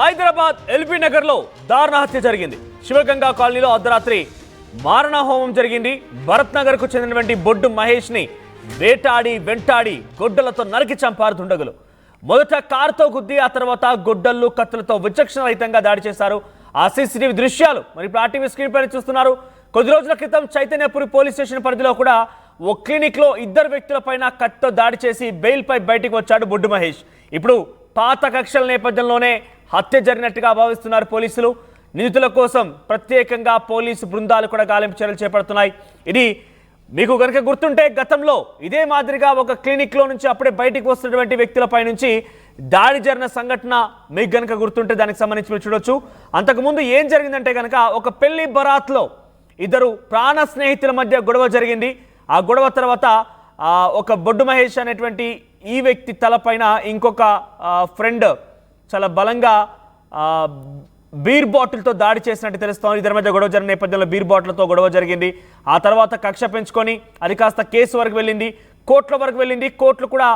Hyderabad LB Nagar లో దారుణ హత్య జరిగింది. శివగంగా కాలనీలో అర్ధరాత్రి మారణ హోమం జరిగింది. భరత్ నగర్ కు చెందినటువంటి బొడ్డు మహేష్ ని వేటాడి వెంటాడి గొడ్డలతో నరికి చంపారు దుండగులు. మొదట కారుతో గుద్ది ఆ తర్వాత గొడ్డళ్ళు కత్తులతో విచక్షణ రహితంగా దాడి చేశారు. ఆ సీసీటీవీ దృశ్యాలు మరి ఇప్పుడు ఆర్టీవీ స్క్రీన్ పైన చూస్తున్నారు. కొద్ది రోజుల క్రితం చైతన్యపురి పోలీస్ స్టేషన్ పరిధిలో కూడా ఓ క్లినిక్ లో ఇద్దరు వ్యక్తులపైన కత్తితో దాడి చేసి బెయిల్ పై బయటకు వచ్చాడు బొడ్డు మహేష్. ఇప్పుడు పాత కక్షల నేపథ్యంలోనే హత్య జరిగినట్టుగా భావిస్తున్నారు పోలీసులు. నిందితుల కోసం ప్రత్యేకంగా పోలీసు బృందాలు కూడా గాలింపు చర్యలు చేపడుతున్నాయి. ఇది మీకు కనుక గుర్తుంటే గతంలో ఇదే మాదిరిగా ఒక క్లినిక్ లో నుంచి అప్పుడే బయటకు వస్తున్నటువంటి వ్యక్తులపై నుంచి దాడి జరిగిన సంఘటన మీకు గనక గుర్తుంటే దానికి సంబంధించి మీరు చూడొచ్చు. అంతకుముందు ఏం జరిగిందంటే కనుక ఒక పెళ్లి బరాత్లో ఇద్దరు ప్రాణ స్నేహితుల మధ్య గొడవ జరిగింది. ఆ గొడవ తర్వాత ఒక బొడ్డు మహేష్ అనేటువంటి ఈ వ్యక్తి తలపైన ఇంకొక ఫ్రెండ్ చాలా బలంగా బీర్ బాటిల్తో దాడి చేసినట్టు తెలుస్తోంది. ఇద్దరి మధ్య గొడవ జరిగిన నేపథ్యంలో బీర్ బాటిల్తో గొడవ జరిగింది. ఆ తర్వాత కక్ష పెంచుకొని అది కాస్త కేసు వరకు వెళ్ళింది, కోర్టుల వరకు వెళ్ళింది. కోర్టులు కూడా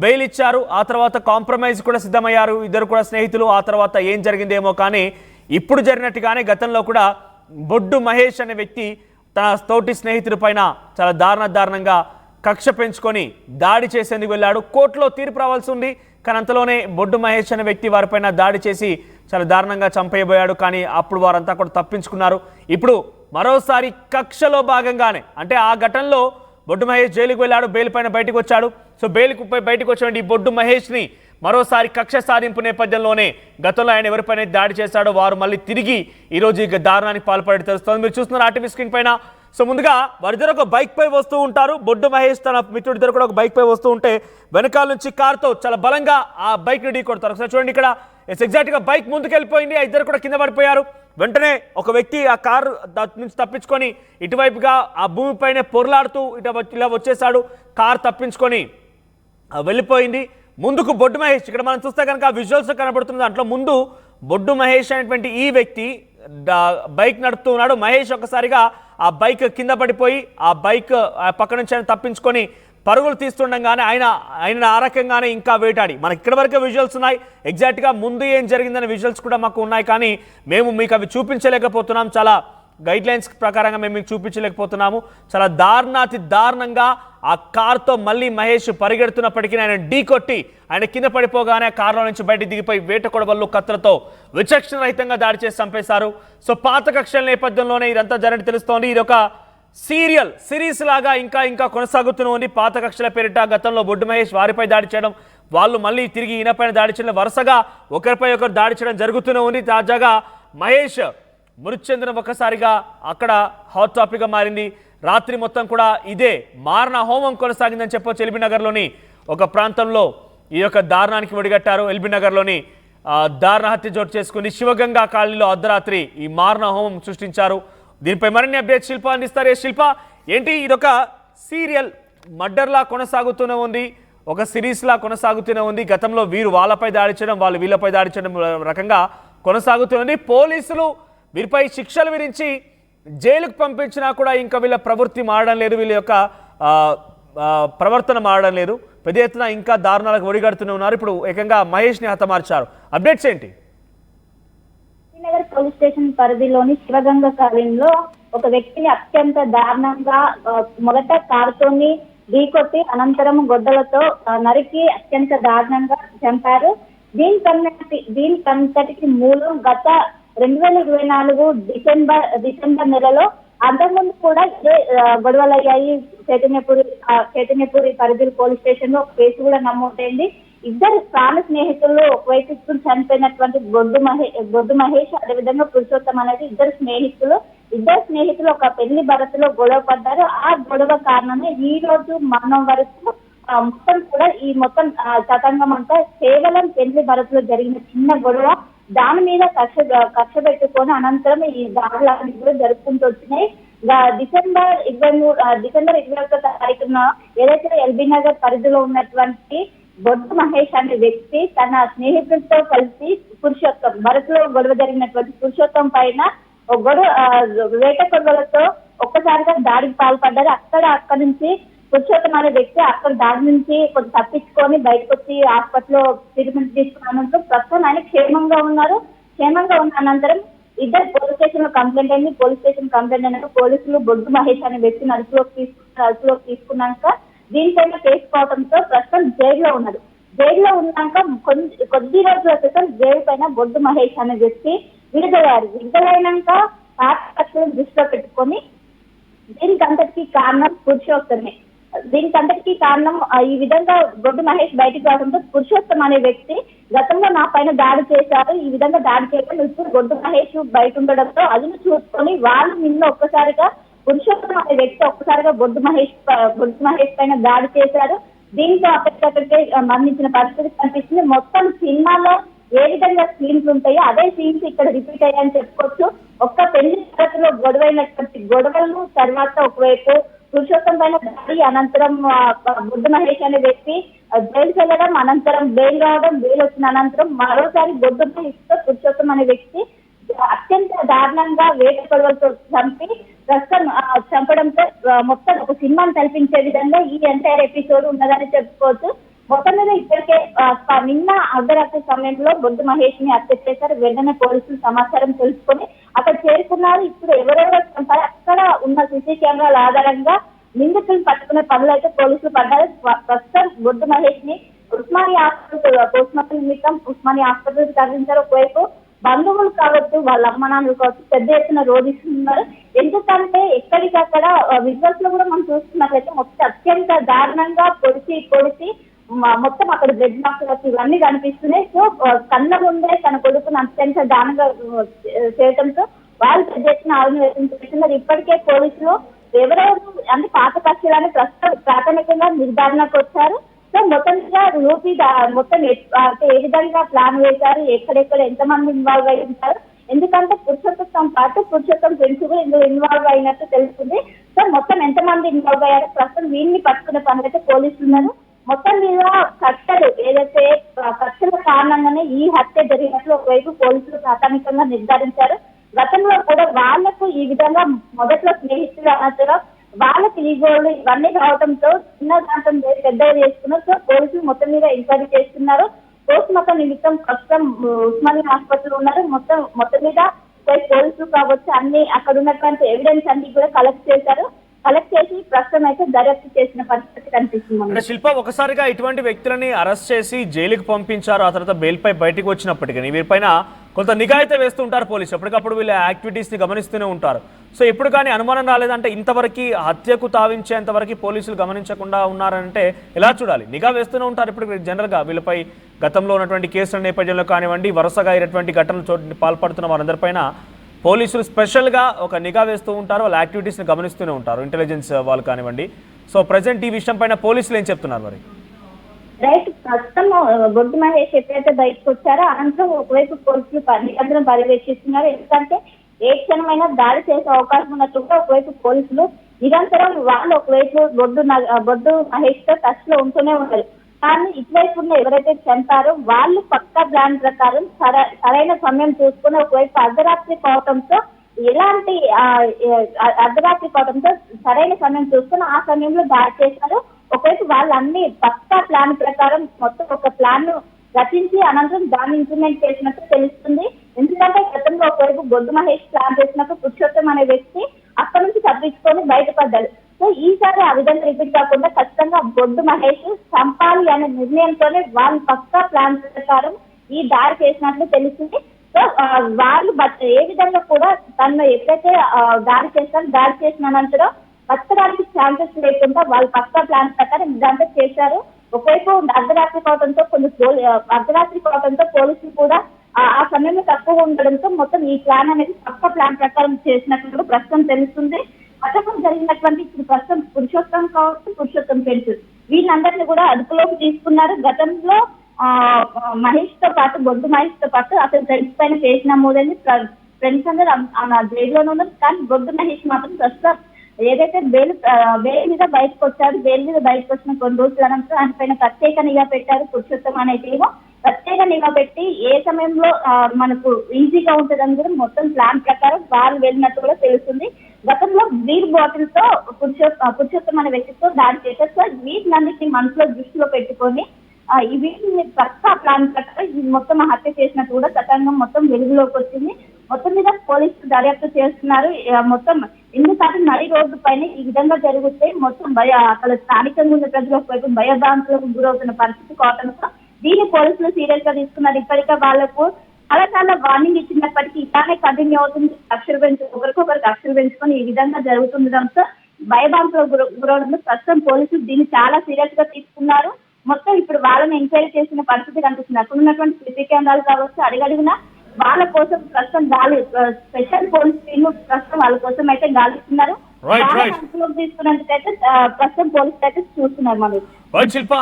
బెయిల్ ఇచ్చారు. ఆ తర్వాత కాంప్రమైజ్ కూడా సిద్ధమయ్యారు ఇద్దరు కూడా స్నేహితులు. ఆ తర్వాత ఏం జరిగిందేమో కానీ ఇప్పుడు జరిగినట్టుగానే గతంలో కూడా బొడ్డు మహేష్ అనే వ్యక్తి తన తోటి స్నేహితుడి పైన చాలా దారుణంగా కక్ష పెంచుకొని దాడి చేసేందుకు వెళ్ళాడు. కోర్టులో తీర్పు రావాల్సి ఉంది. కానీ అంతలోనే బొడ్డు మహేష్ అనే వ్యక్తి వారిపైన దాడి చేసి చాలా దారుణంగా చంపేయబోయాడు. కానీ అప్పుడు వారంతా కూడా తప్పించుకున్నారు. ఇప్పుడు మరోసారి కక్షలో భాగంగానే అంటే ఆ ఘటనలో బొడ్డు మహేష్ జైలుకు వెళ్ళాడు, బెయిల్ పైన బయటకు వచ్చాడు. సో బెయిల్కు బయటకు వచ్చిన ఈ బొడ్డు మహేష్ని మరోసారి కక్ష సాధింపు నేపథ్యంలోనే గతంలో ఆయన ఎవరిపైన దాడి చేశాడో వారు మళ్ళీ తిరిగి ఈరోజు ఈ దారుణానికి పాల్పడి తెలుస్తోంది. మీరు చూస్తున్నారు ఆర్టీవీ స్క్రీన్ పైన. సో ముందుగా వారిద్దరు ఒక బైక్ పై వస్తూ ఉంటారు. బొడ్డు మహేష్ తన మిత్రుడిద్దరు కూడా ఒక బైక్ పై వస్తూ ఉంటే వెనకాల నుంచి కారుతో చాలా బలంగా ఆ బైక్ ని ఢీ కొడతారు. ఒకసారి చూడండి, ఇక్కడ ఎగ్జాక్ట్ గా బైక్ ముందుకు వెళ్ళిపోయింది. ఆ ఇద్దరు కూడా కింద పడిపోయారు. వెంటనే ఒక వ్యక్తి ఆ కారు నుంచి తప్పించుకొని ఇటువైపుగా ఆ భూమిపైనే పొరలాడుతూ ఇలా వచ్చేసాడు. కారు తప్పించుకొని వెళ్ళిపోయింది. ముందుకు బొడ్డు మహేష్, ఇక్కడ మనం చూస్తే కనుక విజువల్స్ కనబడుతుంది. దాంట్లో ముందు బొడ్డు మహేష్ అనేటువంటి ఈ వ్యక్తి బైక్ నడుపుతూ ఉన్నాడు. మహేష్ ఒకసారిగా ఆ బైక్ కింద పడిపోయి ఆ బైక్ పక్క నుంచి ఆయన తప్పించుకొని పరుగులు తీస్తుండగానే ఆయన ఆ రకంగానే ఇంకా వేటాడి మనకి ఇక్కడ వరకే విజువల్స్ ఉన్నాయి. ఎగ్జాక్ట్గా ముందు ఏం జరిగిందనే విజువల్స్ కూడా మాకు ఉన్నాయి. కానీ మేము మీకు అవి చూపించలేకపోతున్నాం. చాలా గైడ్ లైన్స్ ప్రకారంగా మేము మీకు చూపించలేకపోతున్నాము. చాలా దారుణాతి దారుణంగా ఆ కార్తో మళ్ళీ మహేష్ పరిగెడుతున్నప్పటికీ ఆయన ఢీ కొట్టి ఆయన కింద పడిపోగానే కారులో నుంచి బయట దిగిపోయి వేట కొడవళ్ళు కత్తులతో విచక్షణ రహితంగా దాడి చేసి చంపేశారు. సో పాత కక్షల నేపథ్యంలోనే ఇదంతా జరిగినట్టు తెలుస్తోంది. ఇది ఒక సిరీస్ లాగా ఇంకా కొనసాగుతూనే ఉంది. పాత కక్షల పేరిట గతంలో బొడ్డు మహేష్ వారిపై దాడి చేయడం, వాళ్ళు మళ్ళీ తిరిగి ఈయనపైన దాడి చేయడం, వరుసగా ఒకరిపై ఒకరు దాడి చేయడం జరుగుతూనే ఉంది. తాజాగా మహేష్ మృతి చెందిన ఒకసారిగా అక్కడ హాట్ టాపిక్గా మారింది. రాత్రి మొత్తం కూడా ఇదే మారణ హోమం కొనసాగిందని చెప్పొచ్చు. ఎల్బీ నగర్లోని ఒక ప్రాంతంలో ఈ యొక్క దారుణానికి ఒడిగట్టారు. ఎల్బీ నగర్లోని దారుణ హత్య చోటు చేసుకుని శివగంగా కాలనీలో అర్ధరాత్రి ఈ మారణ హోమం సృష్టించారు. దీనిపై మరిన్ని అప్డేట్స్ శిల్ప అందిస్తారు. శిల్ప, ఏంటి ఇదొక సీరియల్ మర్డర్లా కొనసాగుతూనే ఉంది, ఒక సిరీస్లా కొనసాగుతూనే ఉంది. గతంలో వీరు వాళ్ళపై దాడి చేయడం, వాళ్ళు వీళ్ళపై దాడి చేయడం రకంగా కొనసాగుతుంది. పోలీసులు వీరిపై శిక్షలు విధించి జైలుకు పంపించినా కూడా ఇంకా వీళ్ళ ప్రవృత్తి మారడం లేదు, వీళ్ళ యొక్క ప్రవర్తన మారడం లేదు. పెద్ద ఎత్తున ఇంకా దారుణాలకు ఒడిగడుతూనే ఉన్నారు. ఇప్పుడు ఏకంగా మహేష్ని హతమార్చారు. అప్డేట్స్ ఏంటి? నగర్ పోలీస్ స్టేషన్ పరిధిలోని శివగంగ కాలనీలో ఒక వ్యక్తిని అత్యంత దారుణంగా మొదట కారుతోని ఢీకొట్టి అనంతరం గొడ్డలతో నరికి అత్యంత దారుణంగా చంపారు. దీనికంతటికి మూలం గత 2024 డిసెంబర్ నెలలో అంతకుముందు కూడా ఇదే గొడవలయ్యాయి. చైతన్యపురి పరిధి పోలీస్ స్టేషన్ లో ఒక కేసు కూడా నమోదైంది. ఇద్దరు ప్రాణ స్నేహితులు ఒకవైపు చనిపోయినటువంటి బొడ్డు మహేష్ అదేవిధంగా పురుషోత్తం అనేది ఇద్దరు స్నేహితులు ఒక పెళ్లి బరతులో గొడవ పడ్డారు. ఆ గొడవ కారణమే ఈ రోజు మరణం వరకు మొత్తం కూడా ఈ మొత్తం తతంగం అంతా కేవలం పెళ్లి బరతులో జరిగిన చిన్న గొడవ. దాని మీద కక్ష పెట్టుకొని అనంతరం ఈ దాడులన్నీ కూడా జరుపుకుంటూ వచ్చినాయి. డిసెంబర్ 21 తారీఖున ఏదైతే ఎల్బీ నగర్ పరిధిలో ఉన్నటువంటి బొడ్డు మహేష్ అనే వ్యక్తి తన స్నేహితులతో కలిసి పురుషోత్తం భరత్లో గొడవ జరిగినటువంటి పురుషోత్తం పైన వేట కొడవలతో ఒక్కసారిగా దాడికి పాల్పడ్డారు. అక్కడి నుంచి పురుషోత్తం అనే వ్యక్తి అక్కడ దాని నుంచి కొంచెం తప్పించుకొని బయటకు వచ్చి హాస్పిటల్లో ట్రీట్మెంట్ తీసుకున్నందుకు ప్రస్తుతం ఆయన క్షేమంగా ఉన్నారు. క్షేమంగా ఉన్న అనంతరం ఇద్దరు పోలీస్ స్టేషన్ లో కంప్లైంట్ అయింది. పోలీస్ స్టేషన్ కంప్లైంట్ అయినాక పోలీసులు బొడ్డు మహేష్ అనే వ్యక్తిని అదుపులోకి తీసుకున్నాక దీనిపైన కేసు పోవడంతో ప్రస్తుతం జైల్లో ఉన్నారు. జైల్లో ఉన్నాక కొద్ది రోజుల క్రితం జైలు పైన బొడ్డు మహేష్ అనే వ్యక్తి విడుదలయ్యారు. విడుదలైనాక పాత కక్షలను దృష్టిలో పెట్టుకొని దీనికంతటికీ కారణం పురుషోత్తమే. దీనికంతటికీ కారణం ఈ విధంగా బొడ్డు మహేష్ బయటకు రావడంతో పురుషోత్తం అనే వ్యక్తి గతంలో నా పైన దాడి చేశారు, ఈ విధంగా దాడి చేయకుండా ఇప్పుడు బొడ్డు మహేష్ బయట ఉండడంతో అదును చూసుకొని వాళ్ళు నిన్న ఒక్కసారిగా పురుషోత్తం అనే వ్యక్తి ఒక్కసారిగా బొడ్డు మహేష్ పైన దాడి చేశారు. దీంతో అక్కడికక్కడికే మరణించిన పరిస్థితి కనిపిస్తుంది. మొత్తం సినిమాలో ఏ విధంగా సీన్స్ ఉంటాయో అదే సీన్స్ ఇక్కడ రిపీట్ అయ్యాయని చెప్పుకోవచ్చు. ఒక్క పెళ్లి తరగతిలో గొడవైనటువంటి గొడవలు తర్వాత ఒకవైపు పురుషోత్తం పైన దాడి అనంతరం బొడ్డు మహేష్ అనే వ్యక్తి జైలుకి వెళ్ళడం, అనంతరం బెయిల్ రావడం, బెయిల్ వచ్చిన అనంతరం మరోసారి బొడ్డు మహేష్ తో పురుషోత్తం అనే వ్యక్తి అత్యంత దారుణంగా వేట గొడవలతో చంపడంతో మొత్తం ఒక సినిమాను కల్పించే విధంగా ఈ ఎంటైర్ ఎపిసోడ్ ఉన్నదని చెప్పుకోవచ్చు. మొత్తం మీద ఇప్పటికే నిన్న అర్ధరాత్రి సమయంలో బొడ్డు మహేష్ ని హత్య చేశారు. వెంటనే పోలీసులు సమాచారం తెలుసుకొని అక్కడ చేరుకున్నారు. ఇప్పుడు ఎవరెవరు చంపారు అక్కడ ఉన్న సీసీ కెమెరాల ఆధారంగా నిందితులను పట్టుకునే పనులు అయితే పోలీసులు పడ్డారు. ప్రస్తుతం బొడ్డు మహేష్ ని ఉస్మానియా హాస్పిటల్ పోస్ట్మార్టం నిమిత్తం ఉస్మానియా హాస్పిటల్ తరలించారు. ఒకవైపు బంధువులు కావచ్చు, వాళ్ళ అమ్మ నాన్నలు కావచ్చు పెద్ద ఎత్తున రోధిస్తున్నారు. ఎందుకంటే ఎక్కడికక్కడ విజువల్స్ లో కూడా మనం చూస్తున్నట్లయితే మొత్తం అత్యంత దారుణంగా పొడిచి మొత్తం అక్కడ బ్లడ్ మార్క్స్ ఇవన్నీ కనిపిస్తున్నాయి. సో కన్న ముందే తన కొడుకును అత్యంత దారుణంగా చేయడంతో వాళ్ళు పెద్ద ఎత్తున ఆలోచన వ్యక్తం చేస్తున్నారు. ఇప్పటికే పోలీసులు ఎవరెవరు అంటే పాత కక్షలని ప్రస్తుతం ప్రాథమికంగా నిర్ధారణకు వచ్చారు. సో మొత్తంగా మొత్తం ఏ విధంగా ప్లాన్ వేశారు, ఎక్కడెక్కడ ఎంతమంది ఇన్వాల్వ్ అయి ఉంటారు, ఎందుకంటే పురుషోత్తం పాటు పురుషోత్తం ఫ్రెండ్స్ కూడా ఇందులో ఇన్వాల్వ్ అయినట్టు తెలుస్తుంది. సో మొత్తం ఎంతమంది ఇన్వాల్వ్ అయ్యారో ప్రస్తుతం వీళ్ళని పట్టుకునే పనులు అయితే పోలీసులు ఉన్నారు. మొత్తం మీద కక్షలు ఏదైతే కక్షల కారణంగానే ఈ హత్య జరిగినట్లు ఒకవైపు పోలీసులు ప్రాథమికంగా నిర్ధారించారు. గతంలో కూడా వాళ్లకు ఈ విధంగా మొదట్లో స్నేహితులు అన్నట్టుగా వాళ్ళకి ఈగోలు ఇవన్నీ రావడంతో చిన్న దాంట్లో పెద్దగా చేసుకున్నారు. సో పోలీసులు మొత్తం మీద ఎంక్వైరీ చేస్తున్నారు. పోస్ట్ మార్టం నిమిత్తం ప్రస్తుతం ఉస్మానియా హాస్పిటల్ ఉన్నారు. మొత్తం మీద పోలీసులు కావచ్చు అన్ని అక్కడ ఉన్నటువంటి ఎవిడెన్స్ అన్ని కూడా కలెక్ట్ చేశారు. కలెక్ట్ చేసి ప్రస్తుతం అయితే దర్యాప్తు చేసిన పరిస్థితి కనిపిస్తుంది. శిల్ప, ఒకసారిగా ఇటువంటి వ్యక్తులని అరెస్ట్ చేసి జైలుకి పంపించారు. ఆ తర్వాత బెయిల్ పై బయటకు వచ్చినప్పటికీ వీరిపైన కొంత నిఘా అయితే వేస్తుంటారు పోలీసులు. ఎప్పటికప్పుడు వీళ్ళ యాక్టివిటీస్ ని గమనిస్తూనే ఉంటారు. సో ఎప్పుడు కానీ అనుమానం రాలేదంటే ఇంతవరకు హత్యకు తావించేంతవరకు పోలీసులు గమనించకుండా ఉన్నారంటే ఎలా చూడాలి? నిఘా వేస్తూనే ఉంటారు. ఇప్పుడు జనరల్గా వీళ్ళపై గతంలో ఉన్నటువంటి కేసుల నేపథ్యంలో కానివ్వండి, వరుసగా ఇటువంటి ఘటనలు పాల్పడుతున్న వారందరిపైన పోలీసులు స్పెషల్గా ఒక నిఘా వేస్తూ ఉంటారు. వాళ్ళ యాక్టివిటీస్ని గమనిస్తూనే ఉంటారు, ఇంటెలిజెన్స్ వాళ్ళు కానివ్వండి. సో ప్రజెంట్ ఈ విషయం పైన పోలీసులు ఏం చెప్తున్నారు మరి? రైట్, ప్రస్తుతం బొడ్డు మహేష్ ఎప్పుడైతే బయటకు వచ్చారో అనంతరం ఒకవైపు పోలీసులు నిరంతరం పర్యవేక్షిస్తున్నారు. ఎందుకంటే ఏ క్షణమైనా దాడి చేసే అవకాశం ఉన్నట్టుగా ఒకవైపు పోలీసులు నిరంతరం వాళ్ళు ఒకవైపు బొడ్డు మహేష్ తో టచ్ లో ఉంటూనే ఉంటారు. కానీ ఇటువైపు ఉన్న ఎవరైతే చంపారో వాళ్ళు పక్కా ప్లాన్ ప్రకారం సరైన సమయం చూసుకుని ఒకవైపు అర్ధరాత్రి పోవడంతో సరైన సమయం చూసుకుని ఆ సమయంలో దాడి చేశారు. ఒకవైపు వాళ్ళు అన్ని పక్కా ప్లాన్ ప్రకారం మొత్తం ఒక ప్లాన్ ను రచించి అనంతరం దాన్ని ఇంప్లిమెంట్ చేసినట్టు తెలుస్తుంది. ఎందుకంటే గతంలో ఒకవైపు బొడ్డు మహేష్ ప్లాన్ చేసినప్పుడు పురుషోత్తం అనే వ్యక్తి అక్కడి నుంచి తప్పించుకొని బయటపడ్డాడు. సో ఈసారి ఆ విధంగా రిపీట్ కాకుండా ఖచ్చితంగా బొడ్డు మహేష్ చంపాలి అనే నిర్ణయంతోనే వాళ్ళు పక్కా ప్లాన్ ప్రకారం ఈ దాడి చేసినట్లు తెలుస్తుంది. సో వాళ్ళు ఏ విధంగా కూడా తను ఎప్పుడైతే దాడి చేసిన అనంతరం బతకడానికి ఛాన్సెస్ లేకుండా వాళ్ళు పక్కా ప్లాన్ ప్రకారం ఇదంతా చేశారు. ఒకవైపు అర్ధరాత్రి పోవడంతో పోలీసులు కూడా ఆ సమయంలో తక్కువ ఉండడంతో మొత్తం ఈ ప్లాన్ అనేది పక్కా ప్లాన్ ప్రకారం చేసినట్లు ప్రస్తుతం తెలుస్తుంది. గతంలో జరిగినటువంటి ఇప్పుడు ప్రస్తుతం పురుషోత్తం కావచ్చు, పురుషోత్తం ఫ్రెండ్స్ వీళ్ళందరినీ కూడా అదుపులోకి తీసుకున్నారు. గతంలో మహేష్ తో పాటు బొడ్డు మహేష్ తో పాటు అసలు ఫ్రెండ్స్ పైన కేసు నమోదైంది. ఫ్రెండ్స్ అందరూ జైల్లోనే ఉన్నారు. కానీ బొడ్డు మహేష్ మాత్రం ప్రస్తుతం ఏదైతే బెయిల్ మీద బయటకు వచ్చారు, బెయిల్ మీద బయటకు వచ్చిన కొన్ని రోజుల అనంతరం ఆయన పైన ప్రత్యేక నిఘా పెట్టారు. పురుషోత్తం అనే టీము ప్రత్యేక నిఘా పెట్టి ఏ సమయంలో మనకు ఈజీగా ఉంటుందని కూడా మొత్తం ప్లాన్ ప్రకారం వాళ్ళు వెళ్ళినట్టు కూడా తెలుస్తుంది. గతంలో బీర్ బాటిల్ తో పురుషోత్తం అనే వ్యక్తితో దాడి చేశారు. సో వీటినన్నిటిని మనసులో దృష్టిలో పెట్టుకొని ఈ వీటిని పక్కా ప్లాన్ ప్రకారం ఈ మొత్తం హత్య చేసినట్టు కూడా తతంగం మొత్తం వెలుగులోకి వచ్చింది. మొత్తం మీద పోలీసులు దర్యాప్తు చేస్తున్నారు. మొత్తం ఎందుకంటే నడి రోడ్డు పైన ఈ విధంగా జరిగితే మొత్తం అక్కడ స్థానికంగా ఉన్న ప్రజలకు వైపు భయభ్రాంతులకు గురవుతున్న పరిస్థితి కావడంతో దీన్ని పోలీసులు సీరియస్ గా తీసుకున్నారు. ఇప్పటికే వాళ్లకు చాలా వార్నింగ్ ఇచ్చినప్పటికీ ఇలానే కంటిన్యూ అవుతుంది. ఒకరికొకరికి అక్షలు పెంచుకొని ఈ విధంగా జరుగుతుండడంతో భయభ్రాంతులకు గురవడంతో ప్రస్తుతం పోలీసులు దీన్ని చాలా సీరియస్ గా తీసుకున్నారు. మొత్తం ఇప్పుడు వాళ్ళని ఎంక్వైరీ చేసిన పరిస్థితి కనిపిస్తుంది. అక్కడ ఉన్నటువంటి సిసి కెమెరాలు కావచ్చు, అడిగడిగిన వాళ్ళ కోసం ప్రస్తుతం గాలి స్పెషల్ పోలీస్ టీమ్ ప్రస్తుతం వాళ్ళ కోసం అయితే గాలిస్తున్నారు. తీసుకున్నట్టయితే ప్రస్తుతం పోలీసులు అయితే చూస్తున్నారు. మనం శిల్ప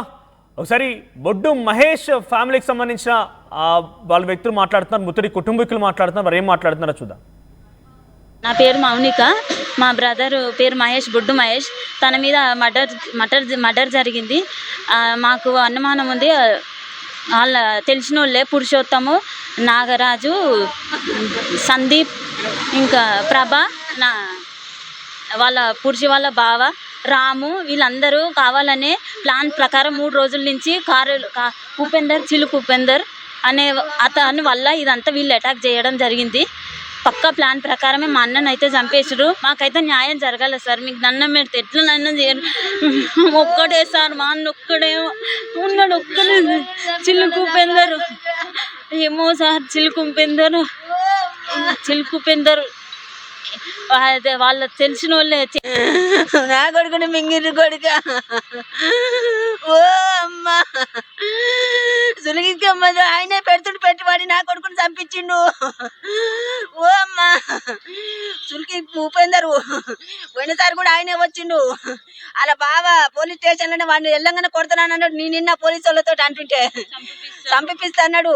ఒకసారి బొడ్డు మహేష్ ఫ్యామిలీకి సంబంధించిన వాళ్ళ వ్యక్తులు మాట్లాడుతున్నారు, ముత్తడి కుటుంబీకులు మాట్లాడుతున్నారు, మరి ఏం మాట్లాడుతున్నారో చూద్దాం. నా పేరు మౌనిక, మా బ్రదర్ పేరు మహేష్, బొడ్డు మహేష్. తన మీద మర్డర్ జరిగింది. మాకు అనుమానం ఉంది, వాళ్ళ తెలిసిన వాళ్ళే పురుషోత్తము, నాగరాజు, సందీప్, ఇంకా ప్రభ, వాళ్ళ బావ రాము, వీళ్ళందరూ కావాలనే ప్లాన్ ప్రకారం 3 రోజుల నుంచి చిలుకు ఉపేందర్ అనే అతని వల్ల ఇదంతా వీళ్ళు అటాక్ చేయడం జరిగింది. పక్కా ప్లాన్ ప్రకారమే మా అన్నను అయితే చంపేసారు. మాకైతే న్యాయం జరగాలి సార్, మీకు దండం పెడితే ఎట్లనైనా చేయాలి. ఒక్కడే సార్, మా అన్న ఒక్కడే ఉన్నాడు, ఒక్కడే చిలుకు ఉపేందరు. ఏమో సార్, చిలుకు ఉపేందరు వాళ్ళ తెలిసిన వాళ్ళే. నా కొడుకుని మింగిరి కొడుక, ఓ అమ్మ సులికి ఆయనే పెట్టుబడి నా కొడుకుని చంపించిండు. ఓ అమ్మ సులికి ఉపేందరు పోయినసారి కూడా ఆయనే వచ్చిండు. అలా బావ పోలీస్ స్టేషన్ లోనే వాడిని ఎల్లంగానే కొడుతున్నానన్నాడు. నేను నిన్న పోలీసు వాళ్ళతో అంటుంటే చంపిస్తా అన్నాడు.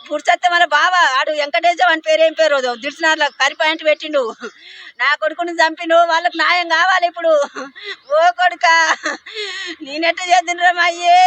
పురుషోత్తం మన బావ ఆడు వెంకటేశ్వర అని ఏం పేరు దిడ్చినార్ల కరి పాయింట్ పెట్టిండు. నా కొడుకుని చంపిండు, వాళ్ళకి న్యాయం కావాలి ఇప్పుడు. ఓ కొడుక నేనెట్ట చేద్దినరా అయ్యే.